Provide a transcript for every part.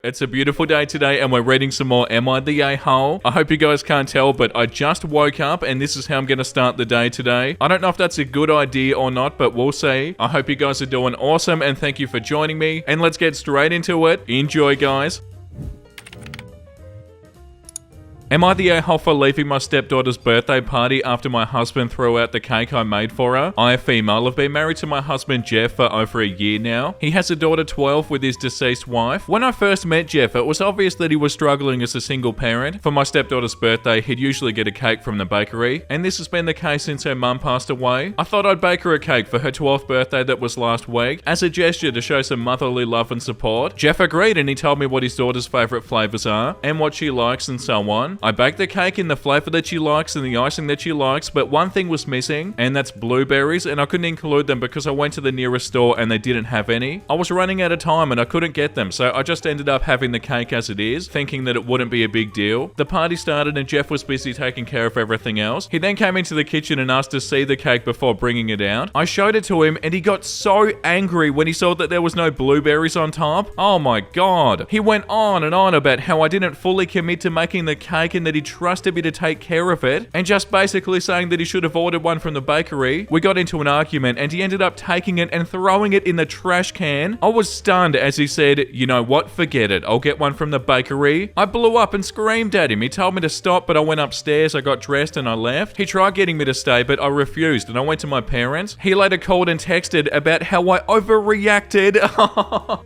It's a beautiful day today and we're reading some more Am I the A-Hole? I hope you guys can't tell, but I just woke up and this is how I'm going to start the day today. I don't know if that's a good idea or not, but we'll see. I hope you guys are doing awesome and thank you for joining me. And let's get straight into it. Enjoy, guys. Am I the a-hole for leaving my stepdaughter's birthday party after my husband threw out the cake I made for her? I, a female, have been married to my husband Jeff for over a year now. He has a daughter 12 with his deceased wife. When I first met Jeff, it was obvious that he was struggling as a single parent. For my stepdaughter's birthday, he'd usually get a cake from the bakery, and this has been the case since her mum passed away. I thought I'd bake her a cake for her 12th birthday that was last week, as a gesture to show some motherly love and support. Jeff agreed and he told me what his daughter's favourite flavours are, and what she likes and so on. I baked the cake in the flavour that she likes and the icing that she likes, but one thing was missing, and that's blueberries, and I couldn't include them because I went to the nearest store and they didn't have any. I was running out of time and I couldn't get them, so I just ended up having the cake as it is, thinking that it wouldn't be a big deal. The party started and Jeff was busy taking care of everything else. He then came into the kitchen and asked to see the cake before bringing it out. I showed it to him and he got so angry when he saw that there was no blueberries on top. Oh my god. He went on and on about how I didn't fully commit to making the cake and that he trusted me to take care of it, and just basically saying that he should have ordered one from the bakery. We got into an argument and he ended up taking it and throwing it in the trash can. I was stunned as he said, "You know what, forget it, I'll get one from the bakery." I blew up and screamed at him. He told me to stop, but I went upstairs, I got dressed and I left. He tried getting me to stay, but I refused and I went to my parents. He later called and texted about how I overreacted.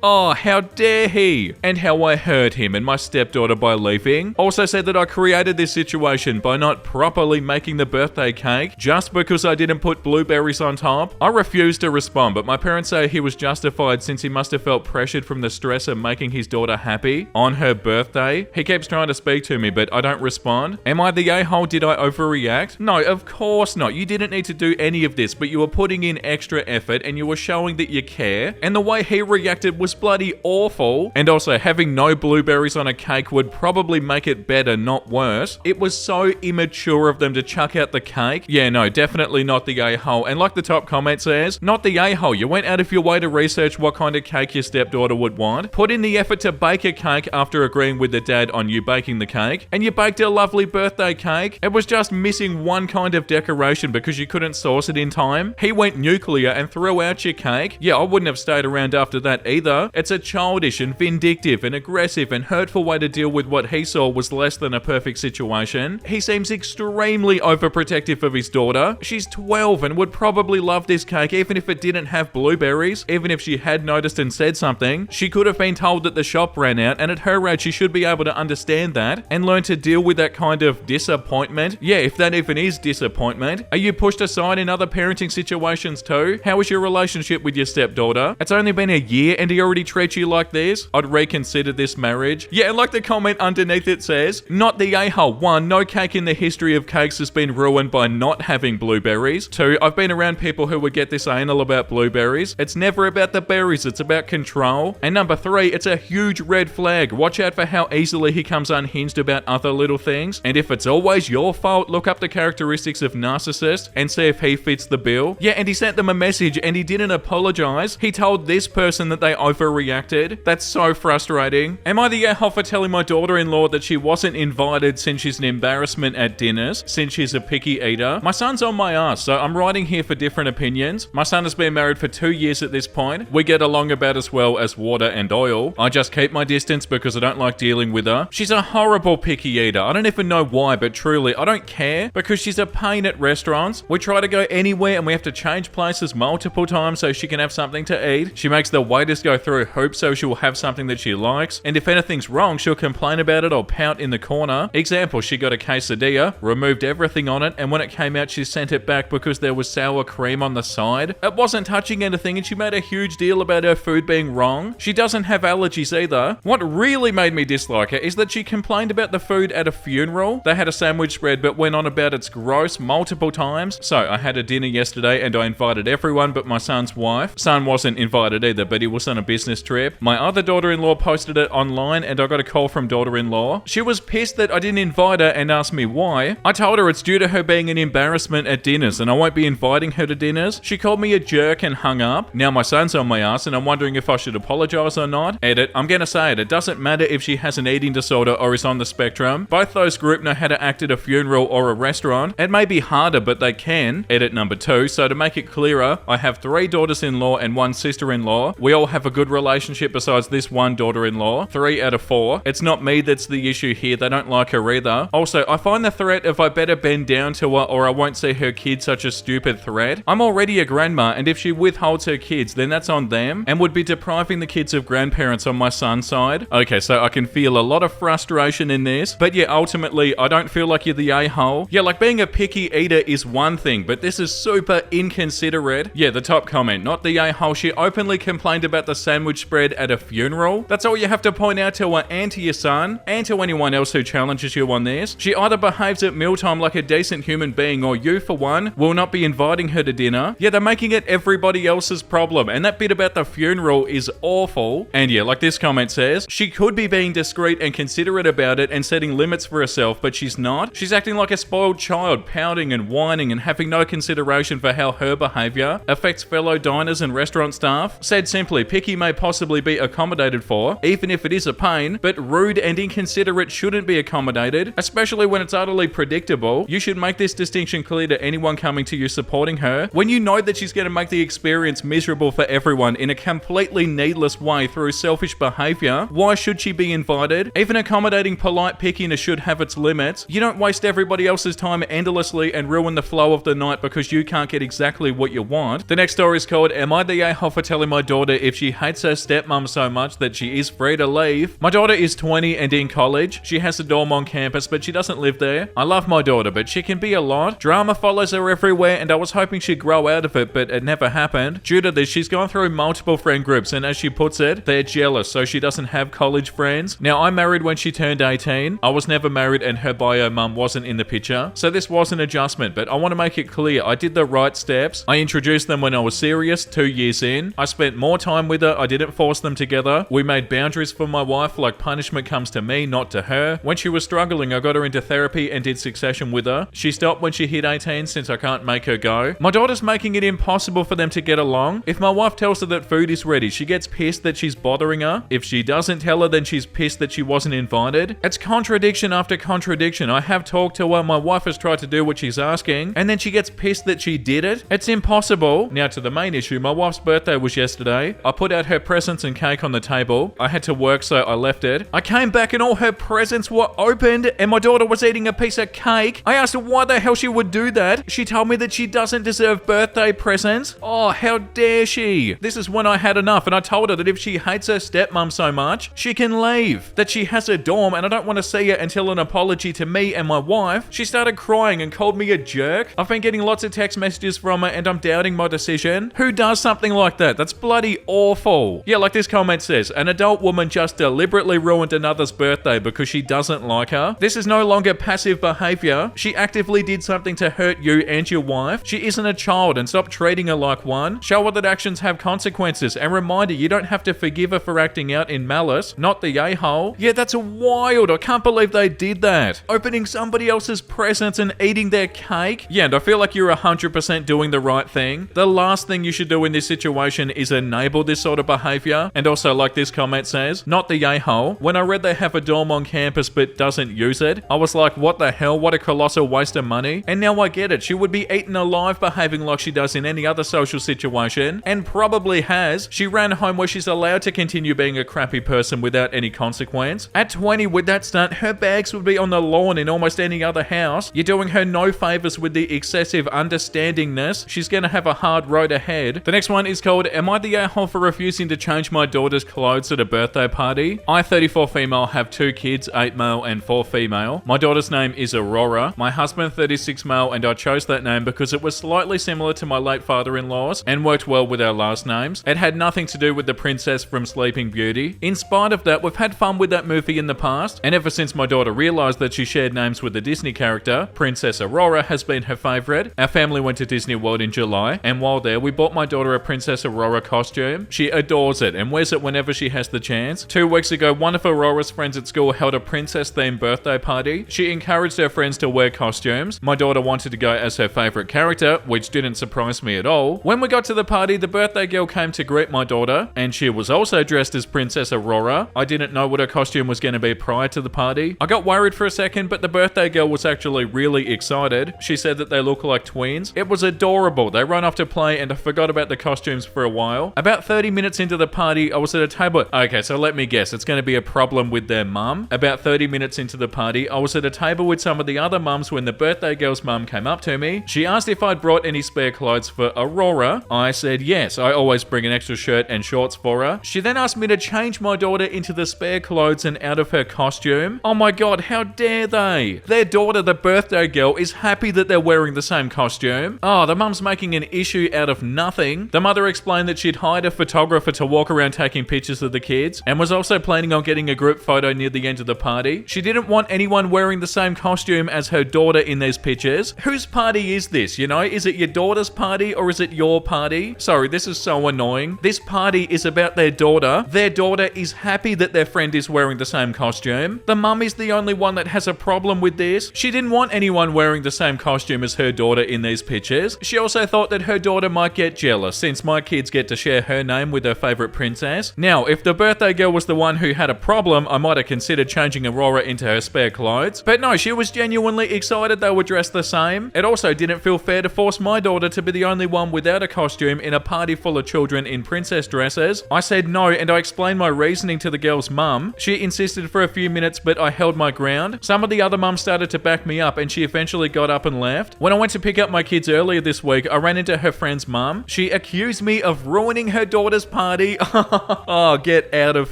Oh, how dare he, and how I hurt him and my stepdaughter by leaving. Also said that I created this situation by not properly making the birthday cake just because I didn't put blueberries on top. I refused to respond, but my parents say he was justified since he must have felt pressured from the stress of making his daughter happy on her birthday. He keeps trying to speak to me, but I don't respond. Am I the a-hole? Did I overreact? No, of course not. You didn't need to do any of this, but you were putting in extra effort and you were showing that you care. And the way he reacted was bloody awful. And also, having no blueberries on a cake would probably make it better, not worse. It was so immature of them to chuck out the cake. Yeah, no, definitely not the a-hole. And like the top comment says, not the a-hole. You went out of your way to research what kind of cake your stepdaughter would want. Put in the effort to bake a cake after agreeing with the dad on you baking the cake. And you baked a lovely birthday cake. It was just missing one kind of decoration because you couldn't source it in time. He went nuclear and threw out your cake. Yeah, I wouldn't have stayed around after that either. It's a childish and vindictive and aggressive and hurtful way to deal with what he saw was less than a perfect situation. He seems extremely overprotective of his daughter. She's 12 and would probably love this cake even if it didn't have blueberries. Even if she had noticed and said something, she could have been told that the shop ran out, and at her age she should be able to understand that and learn to deal with that kind of disappointment. Yeah, if that even is disappointment. Are you pushed aside in other parenting situations too? How is your relationship with your stepdaughter? It's only been a year and he already treats you like this? I'd reconsider this marriage. Yeah, like the comment underneath it says, not the a-hole. 1, no cake in the history of cakes has been ruined by not having blueberries. 2, I've been around people who would get this anal about blueberries. It's never about the berries, it's about control. And number 3, it's a huge red flag. Watch out for how easily he comes unhinged about other little things. And if it's always your fault, look up the characteristics of narcissist and see if he fits the bill. Yeah, and he sent them a message and he didn't apologize. He told this person that they overreacted. That's so frustrating. Am I the a-hole for telling my daughter-in-law that she wasn't invited since she's an embarrassment at dinners, since she's a picky eater? My son's on my ass, so I'm writing here for different opinions. My son has been married for 2 years at this point. We get along about as well as water and oil. I just keep my distance because I don't like dealing with her. She's a horrible picky eater. I don't even know why, but truly, I don't care because she's a pain at restaurants. We try to go anywhere and we have to change places multiple times so she can have something to eat. She makes the waiters go through hoops so she'll have something that she likes. And if anything's wrong, she'll complain about it or pout in the corner. Example, she got a quesadilla, removed everything on it, and when it came out, she sent it back because there was sour cream on the side. It wasn't touching anything, and she made a huge deal about her food being wrong. She doesn't have allergies either. What really made me dislike her is that she complained about the food at a funeral. They had a sandwich spread, but went on about it's gross multiple times. So I had a dinner yesterday, and I invited everyone but my son's wife. Son wasn't invited either, but he was on a business trip. My other daughter-in-law posted it online, and I got a call from daughter-in-law. She was pissed that that I didn't invite her and asked me why. I told her it's due to her being an embarrassment at dinners and I won't be inviting her to dinners. She called me a jerk and hung up. Now my son's on my ass and I'm wondering if I should apologize or not. Edit, I'm gonna say it. It doesn't matter if she has an eating disorder or is on the spectrum. Both those groups know how to act at a funeral or a restaurant. It may be harder, but they can. Edit number 2. So to make it clearer, I have 3 daughters-in-law and 1 sister-in-law. We all have a good relationship besides this one daughter-in-law. 3 out of 4. It's not me that's the issue here. They don't like her either. Also, I find the threat of I better bend down to her or I won't see her kids such a stupid threat. I'm already a grandma, and if she withholds her kids, then that's on them and would be depriving the kids of grandparents on my son's side. Okay, so I can feel a lot of frustration in this, but yeah, ultimately, I don't feel like you're the a-hole. Yeah, like being a picky eater is one thing, but this is super inconsiderate. Yeah, the top comment, not the a-hole. She openly complained about the sandwich spread at a funeral. That's all you have to point out to her and to your son, and to anyone else who challenges you on this. She either behaves at mealtime like a decent human being, or you, for one, will not be inviting her to dinner. Yeah, they're making it everybody else's problem, and that bit about the funeral is awful. And yeah, like this comment says, she could be being discreet and considerate about it and setting limits for herself, but she's not. She's acting like a spoiled child, pouting and whining and having no consideration for how her behavior affects fellow diners and restaurant staff. Said simply, picky may possibly be accommodated for, even if it is a pain, but rude and inconsiderate shouldn't be accommodated, especially when it's utterly predictable. You should make this distinction clear to anyone coming to you supporting her. When you know that she's going to make the experience miserable for everyone in a completely needless way through selfish behavior, why should she be invited? Even accommodating polite pickiness should have its limits. You don't waste everybody else's time endlessly and ruin the flow of the night because you can't get exactly what you want. The next story is called, Am I the a-hole for telling my daughter if she hates her stepmom so much that she is free to leave? My daughter is 20 and in college. She has a dorm on campus, but she doesn't live there. I love my daughter, but she can be a lot. Drama follows her everywhere, and I was hoping she'd grow out of it, but it never happened. Due to this, she's gone through multiple friend groups, and as she puts it, they're jealous, so she doesn't have college friends. Now, I married when she turned 18. I was never married, and her bio mum wasn't in the picture, so this was an adjustment, but I want to make it clear, I did the right steps. I introduced them when I was serious, 2 years in. I spent more time with her. I didn't force them together. We made boundaries for my wife, like punishment comes to me, not to her. When she was struggling, I got her into therapy and did Succession with her. She stopped when she hit 18 since I can't make her go. My daughter's making it impossible for them to get along. If my wife tells her that food is ready, she gets pissed that she's bothering her. If she doesn't tell her, then she's pissed that she wasn't invited. It's contradiction after contradiction. I have talked to her, my wife has tried to do what she's asking, and then she gets pissed that she did it. It's impossible. Now to the main issue, my wife's birthday was yesterday. I put out her presents and cake on the table. I had to work, so I left it. I came back and all her presents were opened, and my daughter was eating a piece of cake. I asked her why the hell she would do that. She told me that she doesn't deserve birthday presents. Oh, how dare she? This is when I had enough, and I told her that if she hates her stepmom so much, she can leave. That she has a dorm, and I don't want to see her until an apology to me and my wife. She started crying and called me a jerk. I've been getting lots of text messages from her, and I'm doubting my decision. Who does something like that? That's bloody awful. Yeah, like this comment says, an adult woman just deliberately ruined another's birthday because she doesn't like her. This is no longer passive behavior. She actively did something to hurt you and your wife. She isn't a child, and stop treating her like one. Show her that actions have consequences, and remind her you don't have to forgive her for acting out in malice, not the a-hole. Yeah, that's wild. I can't believe they did that. Opening somebody else's presents and eating their cake. Yeah, and I feel like you're 100% doing the right thing. The last thing you should do in this situation is enable this sort of behavior. And also, like this comment says, not the a-hole. When I read they have a dorm on campus but doesn't use it, I was like, what the hell? What a colossal waste of money. And now I get it. She would be eaten alive behaving like she does in any other social situation, and probably has. She ran home where she's allowed to continue being a crappy person without any consequence. At 20, with that stunt, her bags would be on the lawn in almost any other house. You're doing her no favors with the excessive understandingness. She's gonna have a hard road ahead. The next one is called, Am I the a-hole for refusing to change my daughter's clothes at a birthday party? I, 34 female, have 2 kids, 8 male and 4 female. My daughter's name is Aurora. My husband, 36 male, and I chose that name because it was slightly similar to my late father-in-law's and worked well with our last names. It had nothing to do with the princess from Sleeping Beauty. In spite of that, we've had fun with that movie in the past, and ever since my daughter realized that she shared names with the Disney character, Princess Aurora has been her favorite. Our family went to Disney World in July, and while there, we bought my daughter a Princess Aurora costume. She adores it and wears it whenever she has the chance. 2 weeks ago, one of Aurora's friends at school held a princess themed birthday party. She encouraged her friends to wear costumes. My daughter wanted to go as her favorite character, which didn't surprise me at all. When we got to the party, the birthday girl came to greet my daughter, and she was also dressed as Princess Aurora. I didn't know what her costume was going to be prior to the party. I got worried for a second, but the birthday girl was actually really excited. She said that they look like twins. It was adorable. They run off to play, and I forgot about the costumes for a while. About 30 minutes into the party, I was at a table. Okay, so let me guess. It's going to be a problem with their mum. About 30 minutes into the party, I was at a table with some of the other mums when the birthday girl's mum came up to me. She asked if I'd brought any spare clothes for Aurora. I said yes. I always bring an extra shirt and shorts for her. She then asked me to change my daughter into the spare clothes and out of her costume. Oh my god, how dare they? Their daughter, the birthday girl, is happy that they're wearing the same costume. Oh, the mum's making an issue out of nothing. The mother explained that she'd hired a photographer to walk around taking pictures of the kids and was also planning on getting a group photo near the end of the party. She didn't want anyone wearing the same costume as her daughter in these pictures. Whose party is this, you know? Is it your daughter's party or is it your party? Sorry, this is so annoying. This party is about their daughter. Their daughter is happy that their friend is wearing the same costume. The mum is the only one that has a problem with this. She didn't want anyone wearing the same costume as her daughter in these pictures. She also thought that her daughter might get jealous since my kids get to share her name with her favorite princess. Now, if the birthday girl was the one who had a problem, I might have considered changing Aurora into her spare clothes. But no, she was genuinely excited they were dressed the same. It also didn't feel fair to force my daughter to be the only one without a costume in a party full of children in princess dresses. I said no, and I explained my reasoning to the girl's mum. She insisted for a few minutes, but I held my ground. Some of the other mums started to back me up, and she eventually got up and left. When I went to pick up my kids earlier this week, I ran into her friend's mum. She accused me of ruining her daughter's party. Oh, get out of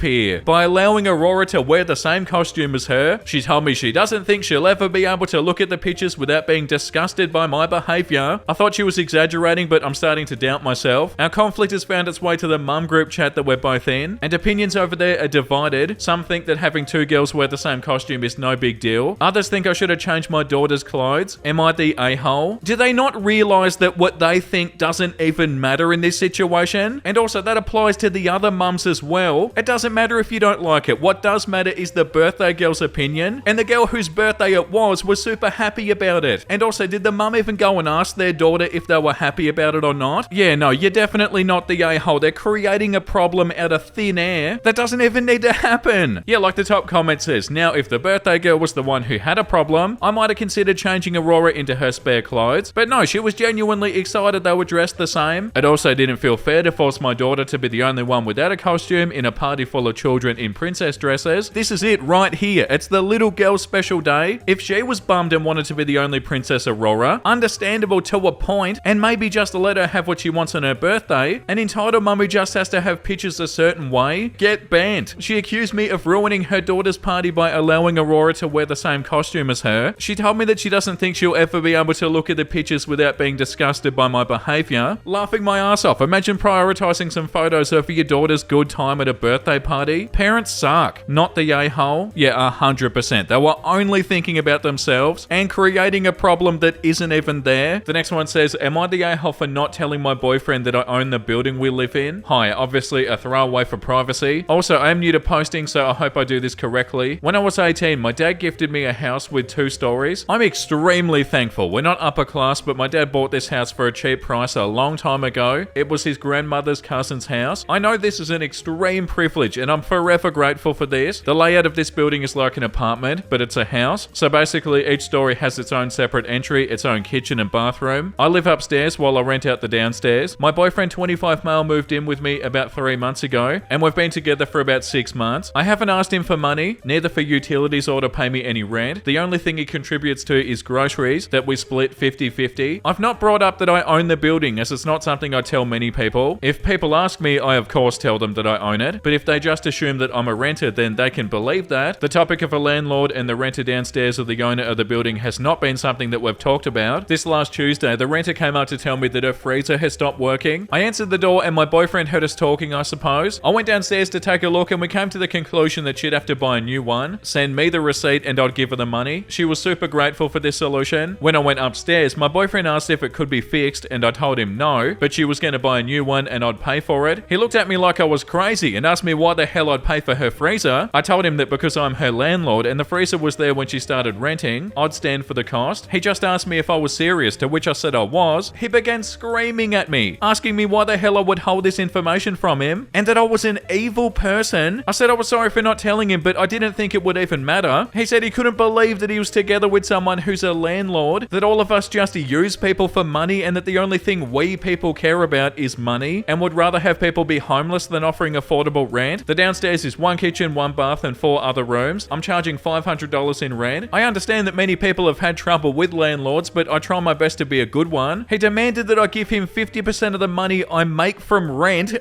here. By allowing Aurora to wear the same costume as her, she told me she doesn't think she'll ever be able to look at the pictures without being disgusted by my behavior. I thought she was exaggerating, but I'm starting to doubt myself. Our conflict has found its way to the mum group chat that we're both in, and opinions over there are divided. Some think that having two girls wear the same costume is no big deal. Others think I should have changed my daughter's clothes. Am I the a-hole? Do they not realize that what they think doesn't even matter in this situation? And also that applies to the other mums as well. It doesn't matter if you don't like it. What does matter is the birthday girl's opinion, and the girl whose birthday it was super happy about it. And also, did the mum even go and ask their daughter if they were happy about it or not? Yeah, no, you're definitely not the a-hole. They're creating a problem out of thin air that doesn't even need to happen. Yeah, like the top comment says, now if the birthday girl was the one who had a problem, I might have considered changing Aurora into her spare clothes. But no, she was genuinely excited they were dressed the same. It also didn't feel fair to force my daughter to be the only one without a costume in a party full of children in princess dresses. This is it right here. It's the little girl's special day. If she was bummed and wanted to be the only Princess Aurora, understandable to a point, and maybe just let her have what she wants on her birthday. An entitled mum who just has to have pictures a certain way, get banned. She accused me of ruining her daughter's party by allowing Aurora to wear the same costume as her. She told me that she doesn't think she'll ever be able to look at the pictures without being disgusted by my behavior. Laughing my ass off. Imagine prioritizing some photos over your daughter's good time at a birthday party. Parents suck, not the a-hole. Yeah, 100%. They were only thinking about themselves and creating a problem that isn't even there. The next one says, am I the a-hole for not telling my boyfriend that I own the building we live in? Hi, obviously a throwaway for privacy. Also, I'm new to posting, so I hope I do this correctly. When I was 18, my dad gifted me a house with 2 stories. I'm extremely thankful. We're not upper class, but my dad bought this house for a cheap price a long time ago. It was his grandmother's cousin's house. I know this is an extreme privilege, and I'm forever grateful for this. The layout of this building is like an apartment, but it's a house. So basically, each story has its own separate entry, its own kitchen and bathroom. I live upstairs while I rent out the downstairs. My boyfriend, 25 male, moved in with me about 3 months ago, and we've been together for about 6 months. I haven't asked him for money, neither for utilities or to pay me any rent. The only thing he contributes to is groceries that we split 50-50. I've not brought up that I own the building, as it's not something I tell many people. If people ask me, I of course tell them that I own it, but if they just assume that I'm a renter, then they can believe that. The topic of a landlord and the renter downstairs of the owner of the building has not been something that we've talked about. This last Tuesday, the renter came up to tell me that her freezer has stopped working. I answered the door and my boyfriend heard us talking, I suppose. I went downstairs to take a look and we came to the conclusion that she'd have to buy a new one, send me the receipt and I'd give her the money. She was super grateful for this solution. When I went upstairs, my boyfriend asked if it could be fixed and I told him no, but she was going to buy a new one and I'd pay for it. He looked at me like I was crazy and asked me why the hell I'd pay for her freezer. I told him that because I'm her landlord landlord and the freezer was there when she started renting, I'd stand for the cost. He just asked me if I was serious, to which I said I was. He began screaming at me, asking me why the hell I would hold this information from him and that I was an evil person. I said I was sorry for not telling him, but I didn't think it would even matter. He said he couldn't believe that he was together with someone who's a landlord, that all of us just use people for money and that the only thing we people care about is money and would rather have people be homeless than offering affordable rent. The downstairs is 1 kitchen, 1 bath and 4 other rooms. I'm charging $500 in rent. I understand that many people have had trouble with landlords, but I try my best to be a good one. He demanded that I give him 50% of the money I make from rent,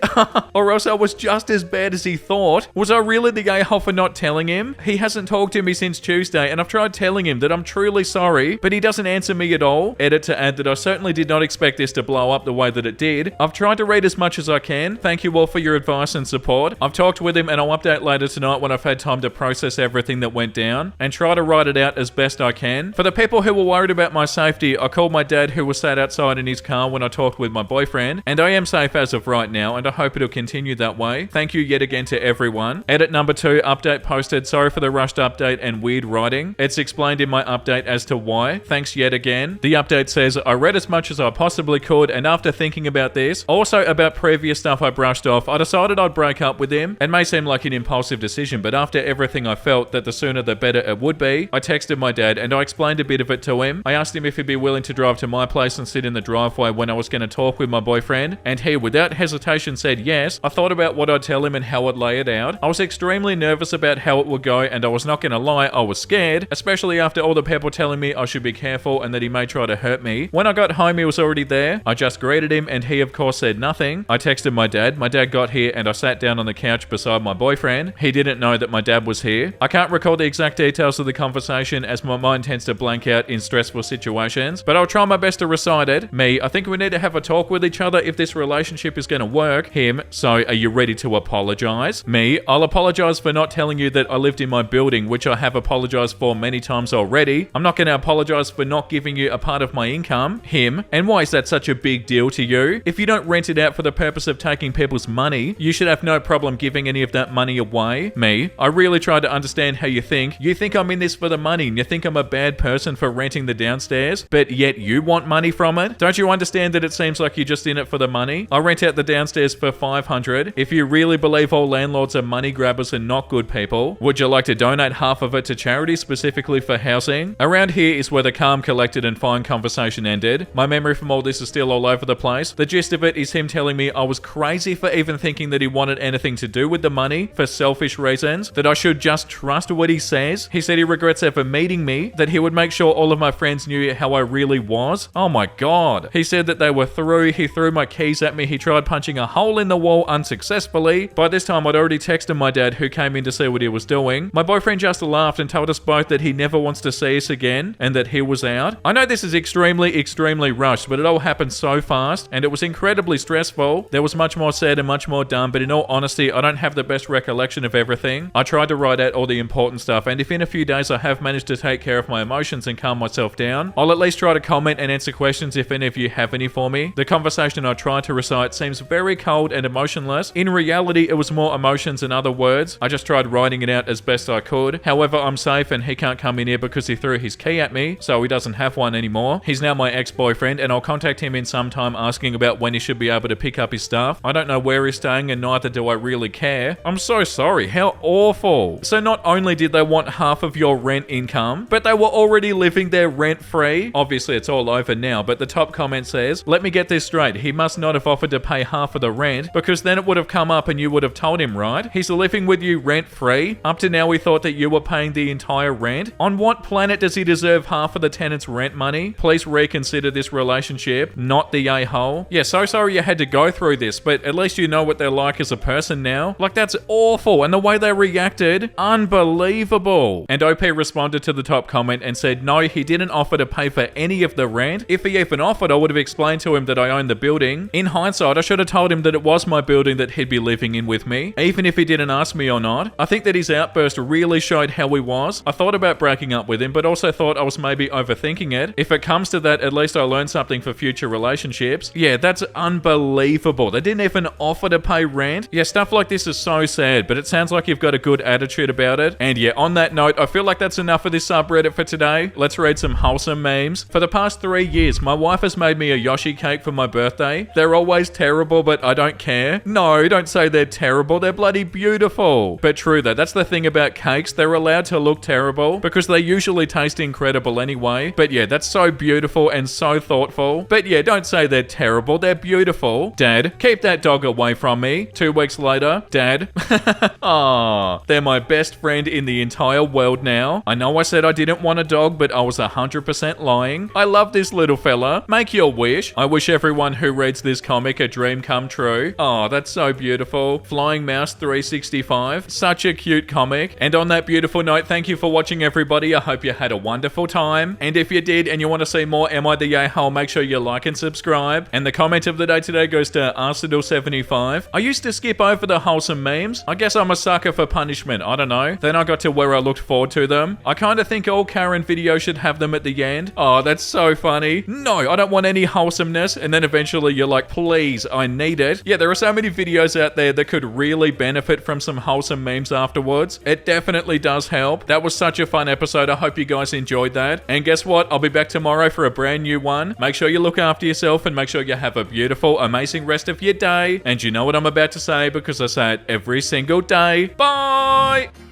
or else I was just as bad as he thought. Was I really the a-hole for not telling him? He hasn't talked to me since Tuesday, and I've tried telling him that I'm truly sorry, but he doesn't answer me at all. Edit to add that I certainly did not expect this to blow up the way that it did. I've tried to read as much as I can. Thank you all for your advice and support. I've talked with him and I'll update later tonight when I've had time to process everything that went down and try to write it out as best I can. For the people who were worried about my safety, I called my dad who was sat outside in his car when I talked with my boyfriend, and I am safe as of right now and I hope it'll continue that way. Thank you yet again to everyone. Edit number 2, update posted. Sorry for the rushed update and weird writing. It's explained in my update as to why. Thanks yet again. The update says, I read as much as I possibly could, and after thinking about this, also about previous stuff I brushed off, I decided I'd break up with him. It may seem like an impulsive decision, but after everything I felt that the sooner the better it would be, I texted my dad and I explained a bit of it to him. I asked him if he'd be willing to drive to my place and sit in the driveway when I was going to talk with my boyfriend, and he without hesitation said yes. I thought about what I'd tell him and how I'd lay it out. I was extremely nervous about how it would go, and I was not going to lie, I was scared, especially after all the people telling me I should be careful and that he may try to hurt me. When I got home, he was already there. I just greeted him and he of course said nothing. I texted my dad. My dad got here and I sat down on the couch beside my boyfriend. He didn't know that my dad was here. I can't recall the exact details of the conversation as my mind tends to blank out in stressful situations, but I'll try my best to recite it. Me, I think we need to have a talk with each other if this relationship is going to work. Him, so are you ready to apologize? Me, I'll apologize for not telling you that I lived in my building, which I have apologized for many times already. I'm not going to apologize for not giving you a part of my income. Him, and why is that such a big deal to you? If you don't rent it out for the purpose of taking people's money, you should have no problem giving any of that money away. Me, I really try to understand how you think. You think I'm in this for the money and you think I'm a bad person for renting the downstairs, but yet you want money from it? Don't you understand that it seems like you're just in it for the money? I rent out the downstairs for $500. If you really believe all landlords are money grabbers and not good people, would you like to donate half of it to charity specifically for housing? Around here is where the calm, collected and fine conversation ended. My memory from all this is still all over the place. The gist of it is him telling me I was crazy for even thinking that he wanted anything to do with the money for selfish reasons, that I should just trust what he says. He said he regrets ever meeting me, that he would make sure all of my friends knew how I really was. Oh my god. He said that they were through. He threw my keys at me. He tried punching a hole in the wall unsuccessfully. By this time I'd already texted my dad, who came in to see what he was doing. My boyfriend just laughed and told us both that he never wants to see us again and that he was out. I know this is extremely rushed, but it all happened so fast and it was incredibly stressful. There was much more said and much more done, but in all honesty, I don't have the best recollection of everything. I tried to write out all the important stuff, and if in a few days I have managed to take care of my emotions and calm myself down, I'll at least try to comment and answer questions if any of you have any for me. The conversation I tried to recite seems very cold and emotionless. In reality, it was more emotions than other words. I just tried writing it out as best I could. However, I'm safe and he can't come in here because he threw his key at me, so he doesn't have one anymore. He's now my ex-boyfriend and I'll contact him in some time asking about when he should be able to pick up his stuff. I don't know where he's staying and neither do I really care. I'm so sorry. How awful. So not only did they want half of your rent income, but they were already living there rent-free. Obviously, it's all over now, but the top comment says, let me get this straight. He must not have offered to pay half of the rent because then it would have come up and you would have told him, right? He's living with you rent-free. Up to now, we thought that you were paying the entire rent. On what planet does he deserve half of the tenant's rent money? Please reconsider this relationship, not the a-hole. Yeah, so sorry you had to go through this, but at least you know what they're like as a person now. Like, that's awful, and the way they reacted, unbelievable. And OP responded to the top comment and said, no, he didn't offer to pay for any of the rent. If he even offered, I would have explained to him that I own the building. In hindsight, I should have told him that it was my building that he'd be living in with me, even if he didn't ask me or not. I think that his outburst really showed how he was. I thought about breaking up with him, but also thought I was maybe overthinking it. If it comes to that, at least I learned something for future relationships. Yeah, that's unbelievable. They didn't even offer to pay rent. Yeah, stuff like this is so sad, but it sounds like you've got a good attitude about it, And yeah, on that note, I feel like that's enough of this subreddit for today. Let's read some wholesome memes. For the past 3 years, my wife has made me a Yoshi cake for my birthday. They're always terrible, but I don't care. No, don't say they're terrible. They're bloody beautiful. But true though, that's the thing about cakes. They're allowed to look terrible because they usually taste incredible anyway. But yeah, that's so beautiful and so thoughtful. But yeah, don't say they're terrible. They're beautiful. Dad, keep that dog away from me. 2 weeks later, Dad. Aww, they're my best friend in the entire world now. I know I said I didn't want a dog, but I was 100% lying. I love this little fella. Make your wish. I wish everyone who reads this comic a dream come true. Oh, that's so beautiful. Flying Mouse 365. Such a cute comic. And on that beautiful note, thank you for watching, everybody. I hope you had a wonderful time. And if you did and you want to see more Am I the A-hole, make sure you like and subscribe. And the comment of the day today goes to Arsenal75. I used to skip over the wholesome memes. I guess I'm a sucker for punishment. I don't know. Then I got to where I looked forward to them. I kind of think all Karen videos should have them at the end. Oh, that's so funny. No, I don't want any wholesomeness. And then eventually you're like, please, I need it. Yeah, there are so many videos out there that could really benefit from some wholesome memes afterwards. It definitely does help. That was such a fun episode. I hope you guys enjoyed that. And guess what? I'll be back tomorrow for a brand new one. Make sure you look after yourself and make sure you have a beautiful, amazing rest of your day. And you know what I'm about to say because I say it every single day. Bye!